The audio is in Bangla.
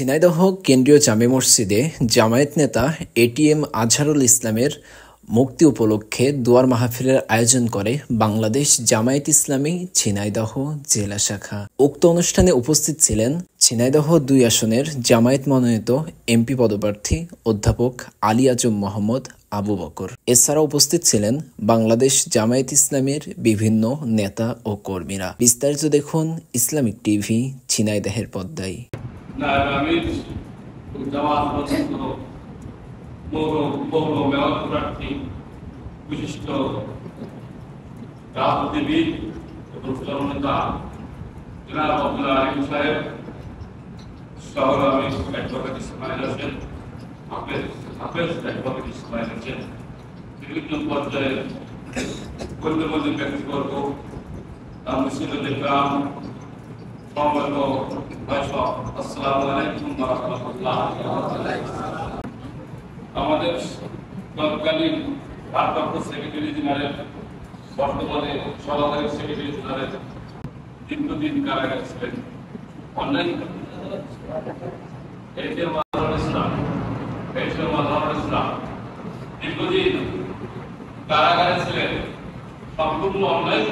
ঝিনাইদহ কেন্দ্রীয় জামে মসজিদে জামায়াত নেতা এটিএম আজহারুল ইসলামের মুক্তি উপলক্ষে দোয়ার মাহফিলের আয়োজন করে বাংলাদেশ জামায়াত ইসলামী ঝিনাইদহ জেলা শাখা। উক্ত অনুষ্ঠানে উপস্থিত ছিলেন ঝিনাইদহ ২ আসনের জামায়াত মনোনীত এমপি পদপ্রার্থী অধ্যাপক আলী আজম মোহাম্মদ আবু বকর। এছাড়া উপস্থিত ছিলেন বাংলাদেশ জামায়াত ইসলামের বিভিন্ন নেতা ও কর্মীরা। বিস্তারিত দেখুন ইসলামিক টিভি ঝিনাইদহের পর্দায়। বিশিষ্ট রাজনীতিবিদ এবং জননেতা জনাব আব্দুল আলিম সাহেব, শহরামি অ্যাডভোকেট ইসমাইল হোসেন, হাফেজ অ্যাডভোকেট ইসমাইল হোসেন, বিভিন্ন পর্যায়ের গণ্যমান্য ব্যক্তিবর্গ, মুসলিম ইকরাম, সম্মানিত ভাইসব, আসসালামু আলাইকুম ওয়া রাহমাতুল্লাহ। আমাদের তৎকালীন ভারপ্রাপ্ত সেক্রেটারি জেনারেল, বর্তমানে সহকারী সেক্রেটারি জেনারেল দীর্ঘদিন কারাগারে ছিলেন। অনলাইন দীর্ঘদিন কারাগারে ছিলেন। সম্পূর্ণ অনলাইন